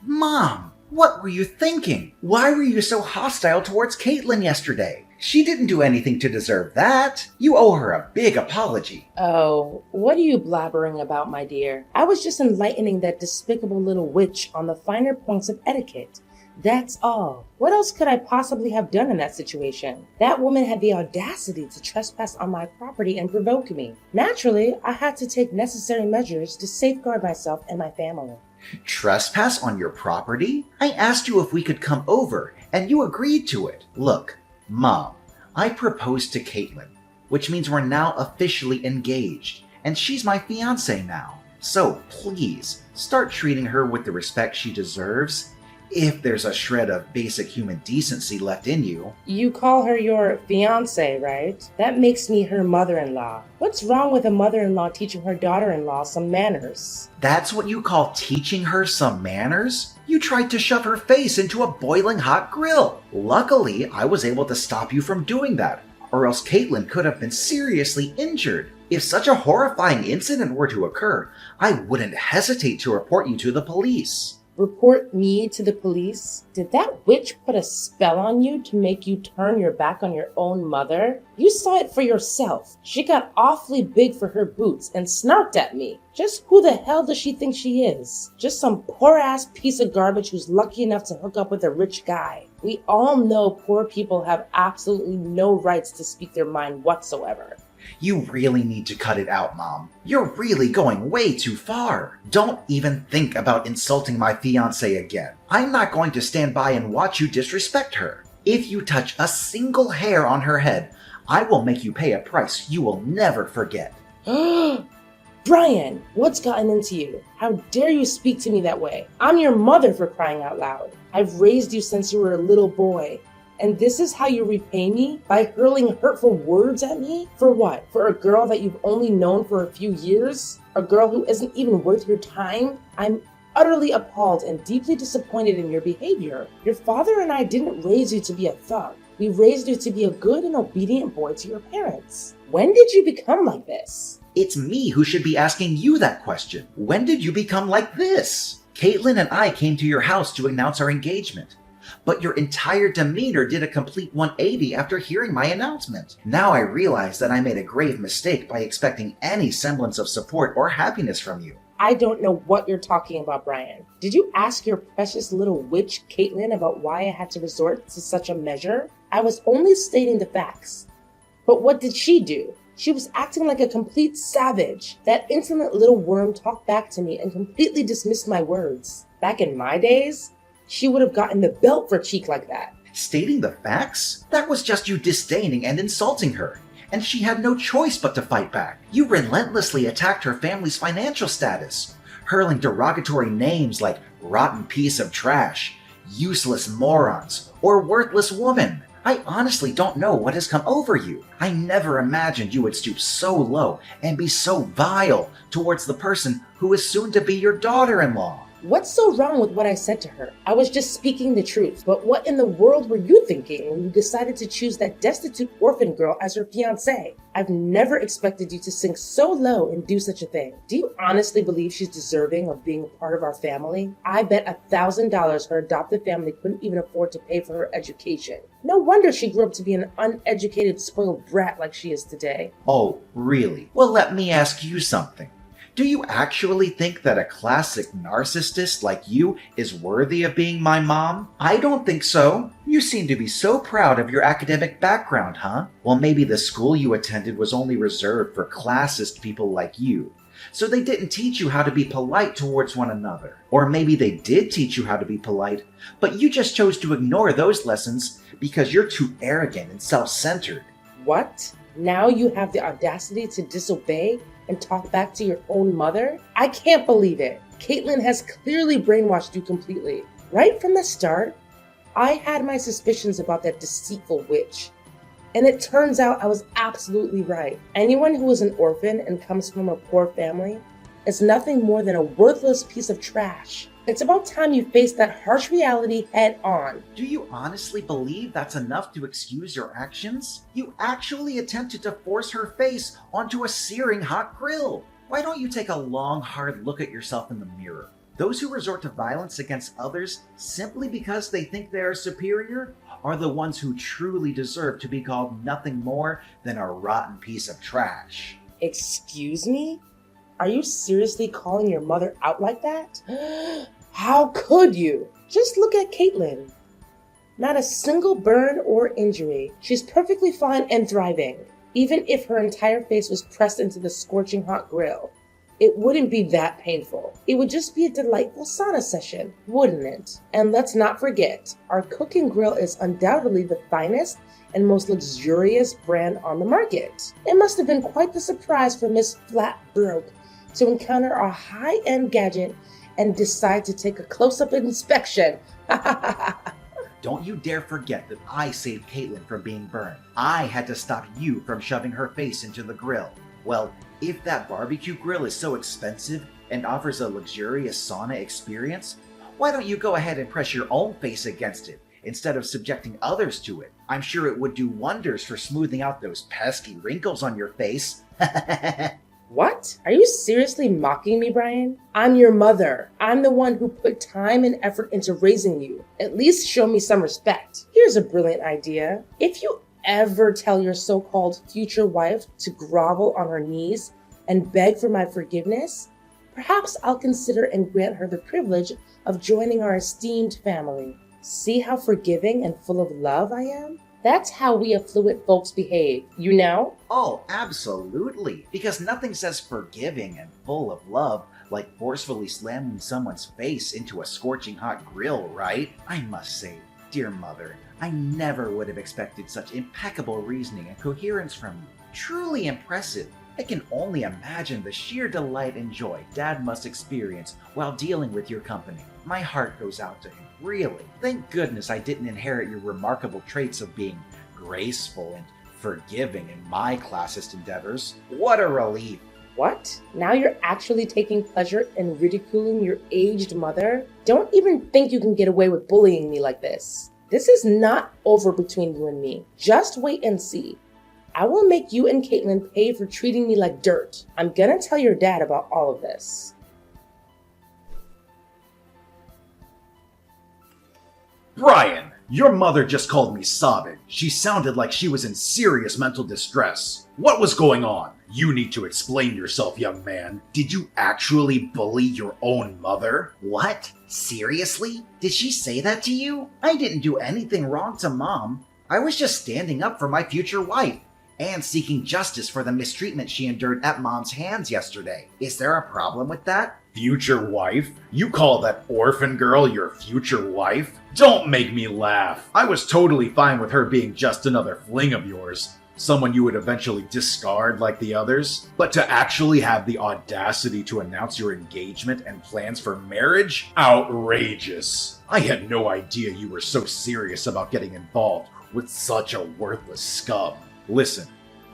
Mom, what were you thinking? Why were you so hostile towards Caitlin yesterday? She didn't do anything to deserve that. You owe her a big apology. Oh, what are you blabbering about, my dear? I was just enlightening that despicable little witch on the finer points of etiquette. That's all. What else could I possibly have done in that situation? That woman had the audacity to trespass on my property and provoke me. Naturally, I had to take necessary measures to safeguard myself and my family. Trespass on your property? I asked you if we could come over, and you agreed to it. Look, Mom, I proposed to Caitlin, which means we're now officially engaged, and she's my fiancée now. So please, start treating her with the respect she deserves, if there's a shred of basic human decency left in you. You call her your fiancée, right? That makes me her mother-in-law. What's wrong with a mother-in-law teaching her daughter-in-law some manners? That's what you call teaching her some manners? You tried to shove her face into a boiling hot grill. Luckily, I was able to stop you from doing that, or else Caitlin could have been seriously injured. If such a horrifying incident were to occur, I wouldn't hesitate to report you to the police. Report me to the police? Did that witch put a spell on you to make you turn your back on your own mother? You saw it for yourself. She got awfully big for her boots and snarked at me. Just who the hell does she think she is? Just some poor-ass piece of garbage who's lucky enough to hook up with a rich guy. We all know poor people have absolutely no rights to speak their mind whatsoever. You really need to cut it out, Mom. You're really going way too far. Don't even think about insulting my fiancée again. I'm not going to stand by and watch you disrespect her. If you touch a single hair on her head, I will make you pay a price you will never forget. Brian, what's gotten into you? How dare you speak to me that way? I'm your mother, for crying out loud. I've raised you since you were a little boy. And this is how you repay me? By hurling hurtful words at me? For what? For a girl that you've only known for a few years? A girl who isn't even worth your time? I'm utterly appalled and deeply disappointed in your behavior. Your father and I didn't raise you to be a thug. We raised you to be a good and obedient boy to your parents. When did you become like this? It's me who should be asking you that question. When did you become like this? Caitlin and I came to your house to announce our engagement. But your entire demeanor did a complete 180 after hearing my announcement. Now I realize that I made a grave mistake by expecting any semblance of support or happiness from you. I don't know what you're talking about, Brian. Did you ask your precious little witch, Caitlin, about why I had to resort to such a measure? I was only stating the facts. But what did she do? She was acting like a complete savage. That insolent little worm talked back to me and completely dismissed my words. Back in my days, she would have gotten the belt for cheek like that. Stating the facts? That was just you disdaining and insulting her, and she had no choice but to fight back. You relentlessly attacked her family's financial status, hurling derogatory names like rotten piece of trash, useless morons, or worthless woman. I honestly don't know what has come over you. I never imagined you would stoop so low and be so vile towards the person who is soon to be your daughter-in-law. What's so wrong with what I said to her? I was just speaking the truth. But what in the world were you thinking when you decided to choose that destitute orphan girl as your fiancée? I've never expected you to sink so low and do such a thing. Do you honestly believe she's deserving of being a part of our family? I bet $1,000 her adopted family couldn't even afford to pay for her education. No wonder she grew up to be an uneducated, spoiled brat like she is today. Oh, really? Well, let me ask you something. Do you actually think that a classic narcissist like you is worthy of being my mom? I don't think so. You seem to be so proud of your academic background, huh? Well, maybe the school you attended was only reserved for classist people like you. So they didn't teach you how to be polite towards one another. Or maybe they did teach you how to be polite, but you just chose to ignore those lessons because you're too arrogant and self-centered. What? Now you have the audacity to disobey and talk back to your own mother? I can't believe it. Caitlin has clearly brainwashed you completely. Right from the start, I had my suspicions about that deceitful witch. And it turns out I was absolutely right. Anyone who is an orphan and comes from a poor family is nothing more than a worthless piece of trash. It's about time you face that harsh reality head on. Do you honestly believe that's enough to excuse your actions? You actually attempted to force her face onto a searing hot grill. Why don't you take a long, hard look at yourself in the mirror? Those who resort to violence against others simply because they think they are superior are the ones who truly deserve to be called nothing more than a rotten piece of trash. Excuse me? Are you seriously calling your mother out like that? How could you? Just look at Caitlin. Not a single burn or injury. She's perfectly fine and thriving. Even if her entire face was pressed into the scorching hot grill, it wouldn't be that painful. It would just be a delightful sauna session, wouldn't it? And let's not forget, our cooking grill is undoubtedly the finest and most luxurious brand on the market. It must have been quite the surprise for Miss Flat Broke to encounter our high-end gadget and decide to take a close-up inspection. Don't you dare forget that I saved Caitlin from being burned. I had to stop you from shoving her face into the grill. Well, if that barbecue grill is so expensive and offers a luxurious sauna experience, why don't you go ahead and press your own face against it instead of subjecting others to it? I'm sure it would do wonders for smoothing out those pesky wrinkles on your face. What? Are you seriously mocking me, Brian? I'm your mother. I'm the one who put time and effort into raising you. At least show me some respect. Here's a brilliant idea. If you ever tell your so-called future wife to grovel on her knees and beg for my forgiveness, perhaps I'll consider and grant her the privilege of joining our esteemed family. See how forgiving and full of love I am? That's how we affluent folks behave, you know? Oh, absolutely. Because nothing says forgiving and full of love like forcefully slamming someone's face into a scorching hot grill, right? I must say, dear mother, I never would have expected such impeccable reasoning and coherence from you. Truly impressive. I can only imagine the sheer delight and joy Dad must experience while dealing with your company. My heart goes out to him, really. Thank goodness I didn't inherit your remarkable traits of being graceful and forgiving in my classist endeavors. What a relief. What? Now you're actually taking pleasure in ridiculing your aged mother? Don't even think you can get away with bullying me like this. This is not over between you and me. Just wait and see. I will make you and Caitlin pay for treating me like dirt. I'm gonna tell your dad about all of this. Brian, your mother just called me sobbing. She sounded like she was in serious mental distress. What was going on? You need to explain yourself, young man. Did you actually bully your own mother? What? Seriously? Did she say that to you? I didn't do anything wrong to Mom. I was just standing up for my future wife and seeking justice for the mistreatment she endured at Mom's hands yesterday. Is there a problem with that? Future wife? You call that orphan girl your future wife? Don't make me laugh. I was totally fine with her being just another fling of yours. Someone you would eventually discard like the others. But to actually have the audacity to announce your engagement and plans for marriage? Outrageous. I had no idea you were so serious about getting involved with such a worthless scum. Listen,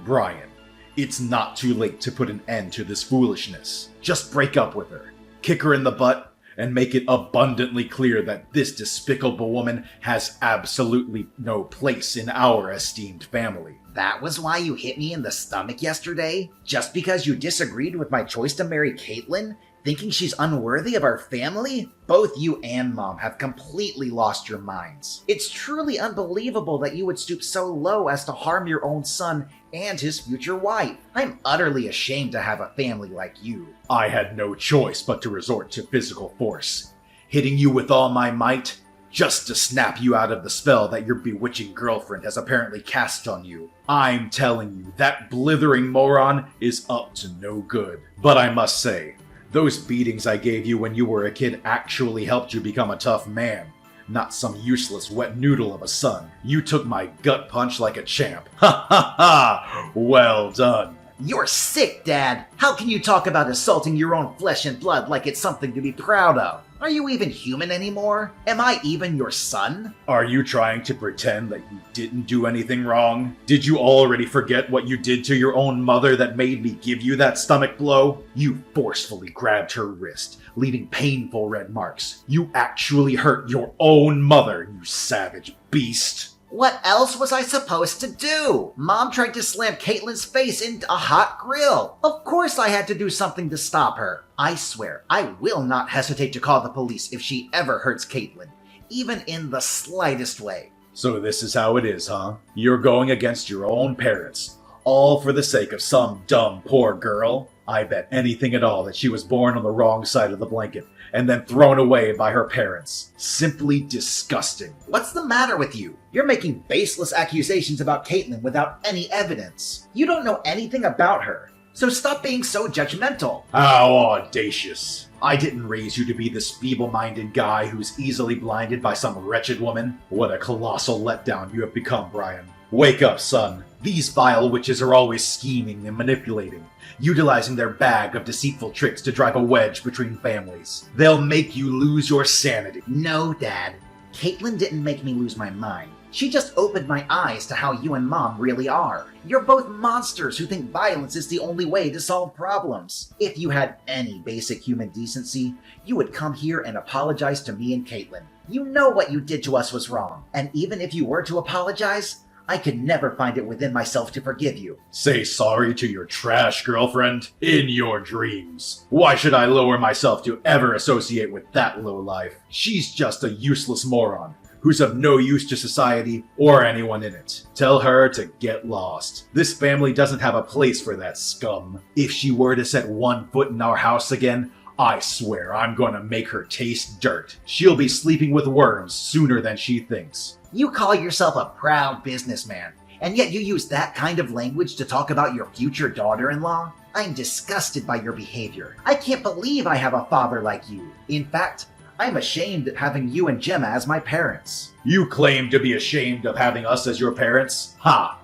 Brian, it's not too late to put an end to this foolishness. Just break up with her, kick her in the butt, and make it abundantly clear that this despicable woman has absolutely no place in our esteemed family. That was why you hit me in the stomach yesterday? Just because you disagreed with my choice to marry Caitlin? Thinking she's unworthy of our family? Both you and Mom have completely lost your minds. It's truly unbelievable that you would stoop so low as to harm your own son and his future wife. I'm utterly ashamed to have a family like you. I had no choice but to resort to physical force, hitting you with all my might, just to snap you out of the spell that your bewitching girlfriend has apparently cast on you. I'm telling you, that blithering moron is up to no good. But I must say, those beatings I gave you when you were a kid actually helped you become a tough man, not some useless wet noodle of a son. You took my gut punch like a champ. Ha ha ha! Well done. You're sick, Dad. How can you talk about assaulting your own flesh and blood like it's something to be proud of? Are you even human anymore? Am I even your son? Are you trying to pretend that you didn't do anything wrong? Did you already forget what you did to your own mother that made me give you that stomach blow? You forcefully grabbed her wrist, leaving painful red marks. You actually hurt your own mother, you savage beast. What else was I supposed to do? Mom tried to slam Caitlin's face into a hot grill. Of course I had to do something to stop her. I swear, I will not hesitate to call the police if she ever hurts Caitlin, even in the slightest way. So this is how it is, huh? You're going against your own parents, all for the sake of some dumb poor girl? I bet anything at all that she was born on the wrong side of the blanket and then thrown away by her parents. Simply disgusting. What's the matter with you? You're making baseless accusations about Caitlin without any evidence. You don't know anything about her, so stop being so judgmental. How audacious. I didn't raise you to be this feeble-minded guy who's easily blinded by some wretched woman. What a colossal letdown you have become, Brian. Wake up, son. These vile witches are always scheming and manipulating, utilizing their bag of deceitful tricks to drive a wedge between families. They'll make you lose your sanity. No, Dad. Caitlin didn't make me lose my mind. She just opened my eyes to how you and Mom really are. You're both monsters who think violence is the only way to solve problems. If you had any basic human decency, you would come here and apologize to me and Caitlin. You know what you did to us was wrong, and even if you were to apologize, I could never find it within myself to forgive you. Say sorry to your trash girlfriend? In your dreams. Why should I lower myself to ever associate with that lowlife? She's just a useless moron who's of no use to society or anyone in it. Tell her to get lost. This family doesn't have a place for that scum. If she were to set one foot in our house again, I swear I'm gonna make her taste dirt. She'll be sleeping with worms sooner than she thinks. You call yourself a proud businessman, and yet you use that kind of language to talk about your future daughter-in-law? I'm disgusted by your behavior. I can't believe I have a father like you. In fact, I'm ashamed of having you and Gemma as my parents. You claim to be ashamed of having us as your parents? Ha!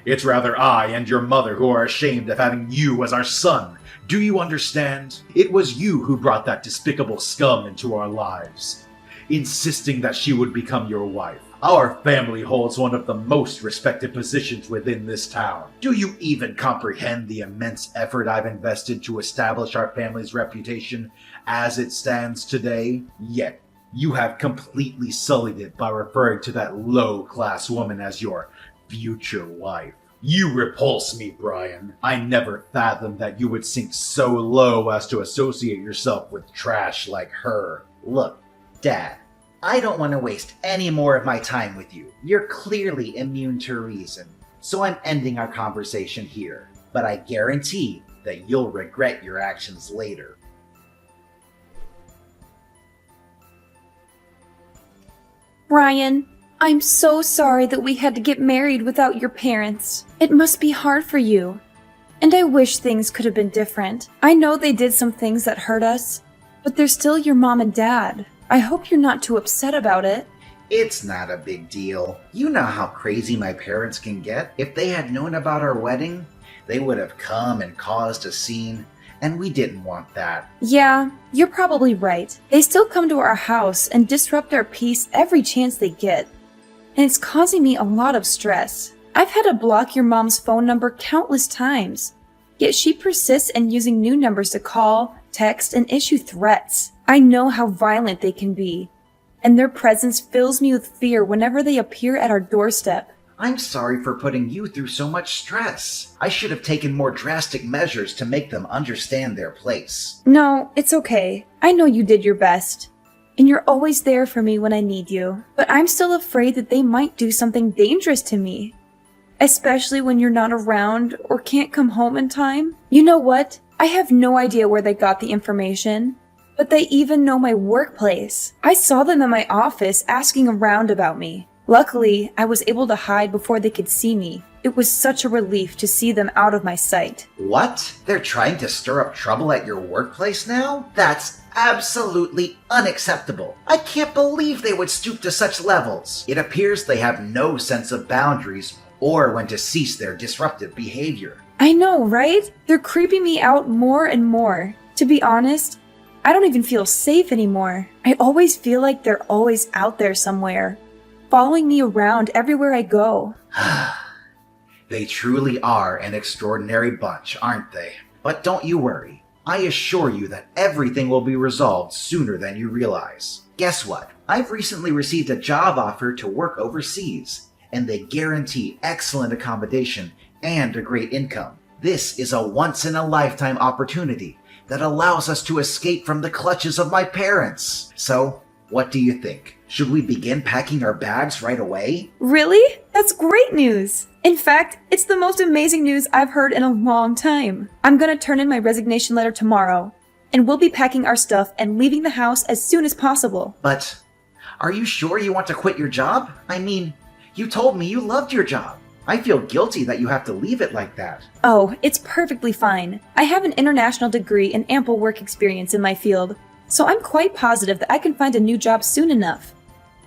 It's rather I and your mother who are ashamed of having you as our son. Do you understand? It was you who brought that despicable scum into our lives, insisting that she would become your wife. Our family holds one of the most respected positions within this town. Do you even comprehend the immense effort I've invested to establish our family's reputation as it stands today? Yet, you have completely sullied it by referring to that low-class woman as your future wife. You repulse me, Brian. I never fathomed that you would sink so low as to associate yourself with trash like her. Look, Dad, I don't want to waste any more of my time with you. You're clearly immune to reason, so I'm ending our conversation here. But I guarantee that you'll regret your actions later. Brian, I'm so sorry that we had to get married without your parents. It must be hard for you. And I wish things could have been different. I know they did some things that hurt us, but they're still your mom and dad. I hope you're not too upset about it. It's not a big deal. You know how crazy my parents can get. If they had known about our wedding, they would have come and caused a scene, and we didn't want that. Yeah, you're probably right. They still come to our house and disrupt our peace every chance they get. And it's causing me a lot of stress. I've had to block your mom's phone number countless times, yet she persists in using new numbers to call, text, and issue threats. I know how violent they can be, and their presence fills me with fear whenever they appear at our doorstep. I'm sorry for putting you through so much stress. I should have taken more drastic measures to make them understand their place. No, it's okay. I know you did your best, and you're always there for me when I need you. But I'm still afraid that they might do something dangerous to me, especially when you're not around or can't come home in time. You know what? I have no idea where they got the information, but they even know my workplace. I saw them in my office asking around about me. Luckily, I was able to hide before they could see me. It was such a relief to see them out of my sight. What? They're trying to stir up trouble at your workplace now? That's absolutely unacceptable. I can't believe they would stoop to such levels. It appears they have no sense of boundaries or when to cease their disruptive behavior. I know, right? They're creeping me out more and more. To be honest, I don't even feel safe anymore. I always feel like they're always out there somewhere, following me around everywhere I go. They truly are an extraordinary bunch, aren't they? But don't you worry. I assure you that everything will be resolved sooner than you realize. Guess what? I've recently received a job offer to work overseas, and they guarantee excellent accommodation and a great income. This is a once-in-a-lifetime opportunity that allows us to escape from the clutches of my parents. So, what do you think? Should we begin packing our bags right away? Really? That's great news! In fact, it's the most amazing news I've heard in a long time. I'm gonna turn in my resignation letter tomorrow, and we'll be packing our stuff and leaving the house as soon as possible. But, are you sure you want to quit your job? I mean, you told me you loved your job. I feel guilty that you have to leave it like that. Oh, it's perfectly fine. I have an international degree and ample work experience in my field, so I'm quite positive that I can find a new job soon enough,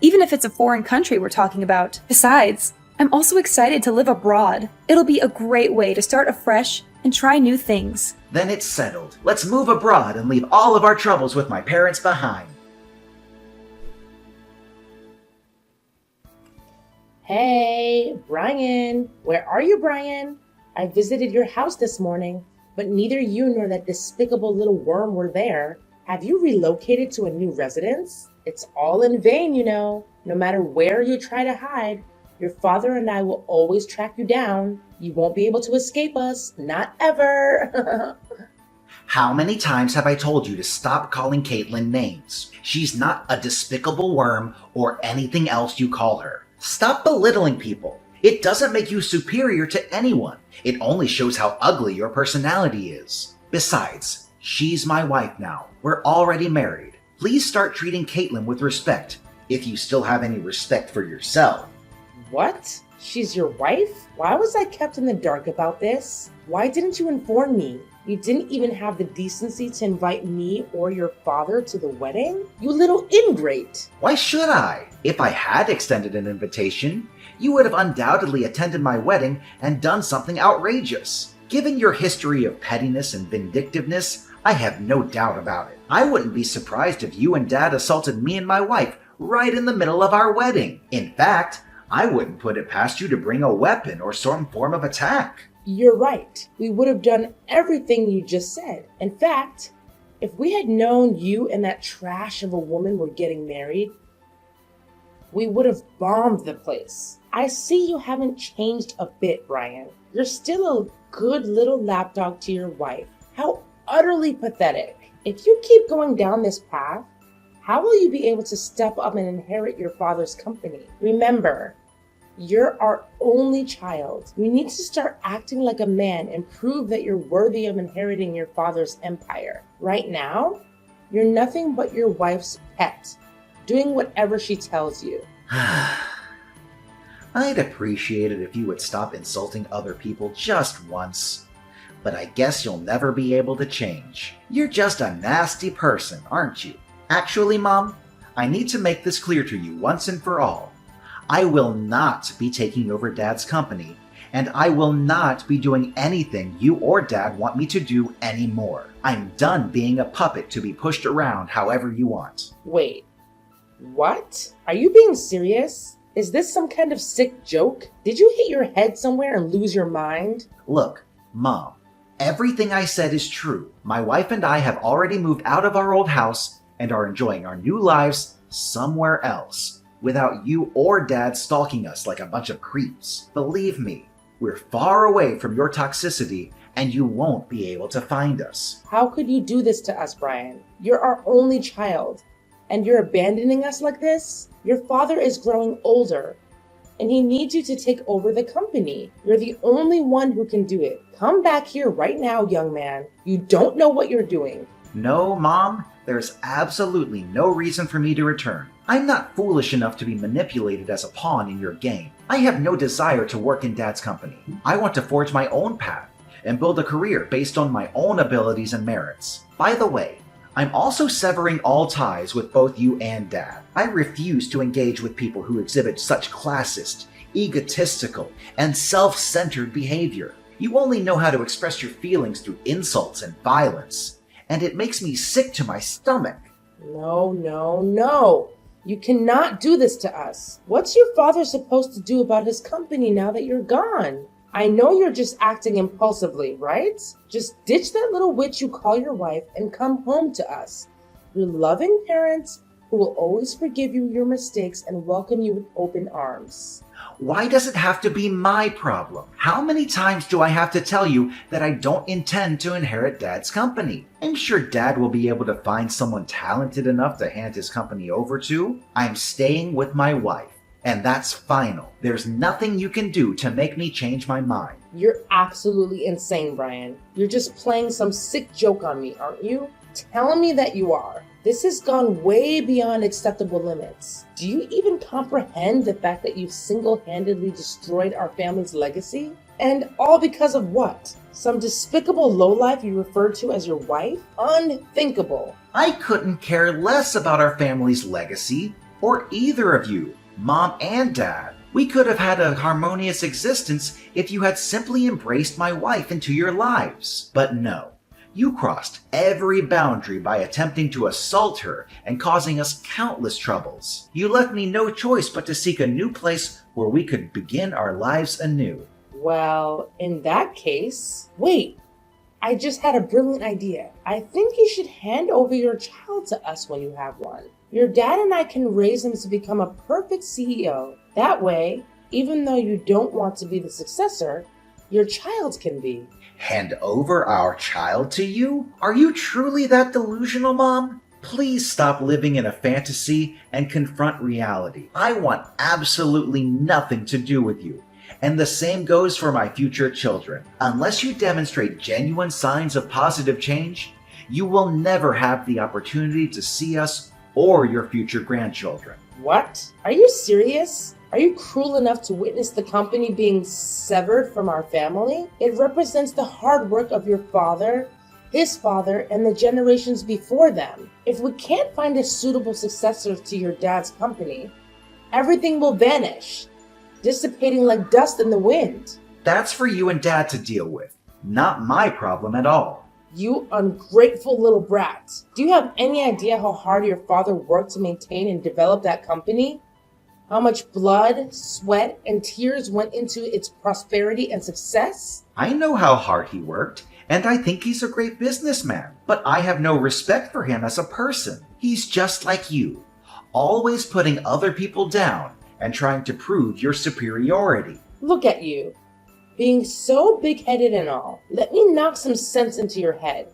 even if it's a foreign country we're talking about. Besides, I'm also excited to live abroad. It'll be a great way to start afresh and try new things. Then it's settled. Let's move abroad and leave all of our troubles with my parents behind. Hey, Brian. Where are you, Brian? I visited your house this morning, but neither you nor that despicable little worm were there. Have you relocated to a new residence? It's all in vain, you know. No matter where you try to hide, your father and I will always track you down. You won't be able to escape us. Not ever. How many times have I told you to stop calling Caitlin names? She's not a despicable worm or anything else you call her. Stop belittling people. It doesn't make you superior to anyone. It only shows how ugly your personality is. Besides, she's my wife now. We're already married. Please start treating Caitlin with respect, if you still have any respect for yourself. What? She's your wife? Why was I kept in the dark about this? Why didn't you inform me? You didn't even have the decency to invite me or your father to the wedding? You little ingrate! Why should I? If I had extended an invitation, you would have undoubtedly attended my wedding and done something outrageous. Given your history of pettiness and vindictiveness, I have no doubt about it. I wouldn't be surprised if you and Dad assaulted me and my wife right in the middle of our wedding. In fact, I wouldn't put it past you to bring a weapon or some form of attack. You're right. We would have done everything you just said. In fact, if we had known you and that trash of a woman were getting married, we would have bombed the place. I see you haven't changed a bit, Brian. You're still a good little lapdog to your wife. How utterly pathetic. If you keep going down this path, how will you be able to step up and inherit your father's company? Remember, you're our only child. You need to start acting like a man and prove that you're worthy of inheriting your father's empire. Right now, you're nothing but your wife's pet, doing whatever she tells you. I'd appreciate it if you would stop insulting other people just once. But I guess you'll never be able to change. You're just a nasty person, aren't you? Actually, Mom, I need to make this clear to you once and for all. I will not be taking over Dad's company, and I will not be doing anything you or Dad want me to do anymore. I'm done being a puppet to be pushed around however you want. Wait, what? Are you being serious? Is this some kind of sick joke? Did you hit your head somewhere and lose your mind? Look, Mom, everything I said is true. My wife and I have already moved out of our old house and are enjoying our new lives somewhere else, without you or Dad stalking us like a bunch of creeps. Believe me, we're far away from your toxicity, and you won't be able to find us. How could you do this to us, Brian? You're our only child, and you're abandoning us like this? Your father is growing older, and he needs you to take over the company. You're the only one who can do it. Come back here right now, young man. You don't know what you're doing. No, Mom, there's absolutely no reason for me to return. I'm not foolish enough to be manipulated as a pawn in your game. I have no desire to work in Dad's company. I want to forge my own path and build a career based on my own abilities and merits. By the way, I'm also severing all ties with both you and Dad. I refuse to engage with people who exhibit such classist, egotistical, and self-centered behavior. You only know how to express your feelings through insults and violence, and it makes me sick to my stomach. No. You cannot do this to us. What's your father supposed to do about his company now that you're gone? I know you're just acting impulsively, right? Just ditch that little witch you call your wife and come home to us. Your loving parents who will always forgive you your mistakes and welcome you with open arms. Why does it have to be my problem? How many times do I have to tell you that I don't intend to inherit Dad's company? I'm sure Dad will be able to find someone talented enough to hand his company over to. I'm staying with my wife, and that's final. There's nothing you can do to make me change my mind. You're absolutely insane, Brian. You're just playing some sick joke on me, aren't you? Telling me that you are. This has gone way beyond acceptable limits. Do you even comprehend the fact that you've single-handedly destroyed our family's legacy? And all because of what? Some despicable lowlife you refer to as your wife? Unthinkable. I couldn't care less about our family's legacy, or either of you, Mom and Dad. We could have had a harmonious existence if you had simply embraced my wife into your lives. But no. You crossed every boundary by attempting to assault her and causing us countless troubles. You left me no choice but to seek a new place where we could begin our lives anew. Well, in that case, wait, I just had a brilliant idea. I think you should hand over your child to us when you have one. Your dad and I can raise him to become a perfect CEO. That way, even though you don't want to be the successor, your child can be. Hand over our child to you? Are you truly that delusional, Mom? Please stop living in a fantasy and confront reality. I want absolutely nothing to do with you. And the same goes for my future children. Unless you demonstrate genuine signs of positive change, you will never have the opportunity to see us or your future grandchildren. What? Are you serious? Are you cruel enough to witness the company being severed from our family? It represents the hard work of your father, his father, and the generations before them. If we can't find a suitable successor to your dad's company, everything will vanish, dissipating like dust in the wind. That's for you and Dad to deal with, not my problem at all. You ungrateful little brat. Do you have any idea how hard your father worked to maintain and develop that company? How much blood, sweat, and tears went into its prosperity and success? I know how hard he worked, and I think he's a great businessman, but I have no respect for him as a person. He's just like you, always putting other people down and trying to prove your superiority. Look at you, being so big-headed and all. Let me knock some sense into your head.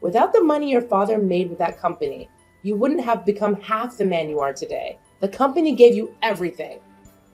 Without the money your father made with that company, you wouldn't have become half the man you are today. The company gave you everything,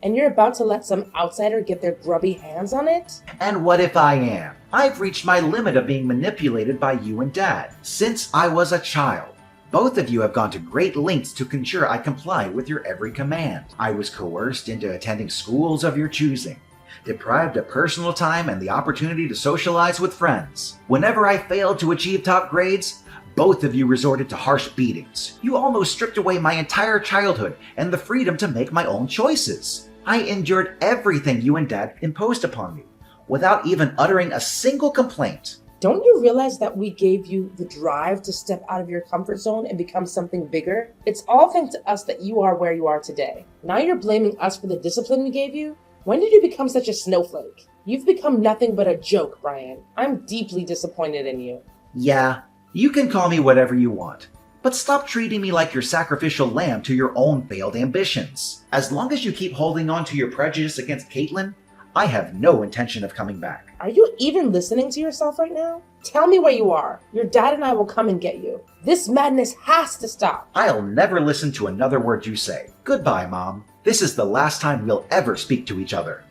and you're about to let some outsider get their grubby hands on it? And what if I am? I've reached my limit of being manipulated by you and Dad since I was a child. Both of you have gone to great lengths to ensure I comply with your every command. I was coerced into attending schools of your choosing, deprived of personal time and the opportunity to socialize with friends. Whenever I failed to achieve top grades, both of you resorted to harsh beatings. You almost stripped away my entire childhood and the freedom to make my own choices. I endured everything you and Dad imposed upon me, without even uttering a single complaint. Don't you realize that we gave you the drive to step out of your comfort zone and become something bigger? It's all thanks to us that you are where you are today. Now you're blaming us for the discipline we gave you? When did you become such a snowflake? You've become nothing but a joke, Brian. I'm deeply disappointed in you. Yeah, you can call me whatever you want, but stop treating me like your sacrificial lamb to your own failed ambitions. As long as you keep holding on to your prejudice against Caitlin, I have no intention of coming back. Are you even listening to yourself right now? Tell me where you are. Your dad and I will come and get you. This madness has to stop. I'll never listen to another word you say. Goodbye, Mom. This is the last time we'll ever speak to each other.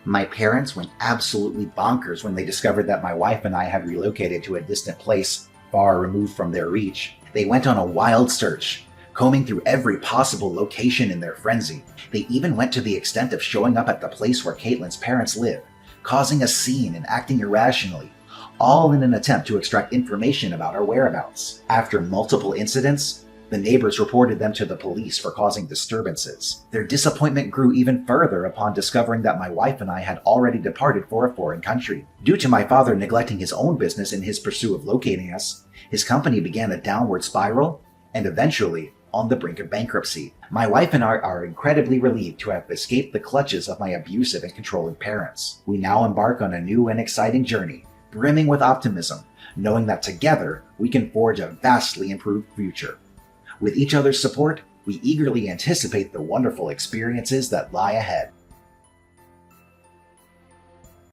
My parents went absolutely bonkers when they discovered that my wife and I had relocated to a distant place far removed from their reach. They went on a wild search, combing through every possible location in their frenzy. They even went to the extent of showing up at the place where Caitlin's parents live, causing a scene and acting irrationally, all in an attempt to extract information about our whereabouts. After multiple incidents, the neighbors reported them to the police for causing disturbances. Their disappointment grew even further upon discovering that my wife and I had already departed for a foreign country. Due to my father neglecting his own business in his pursuit of locating us, his company began a downward spiral and eventually on the brink of bankruptcy. My wife and I are incredibly relieved to have escaped the clutches of my abusive and controlling parents. We now embark on a new and exciting journey, brimming with optimism, knowing that together we can forge a vastly improved future. With each other's support, we eagerly anticipate the wonderful experiences that lie ahead.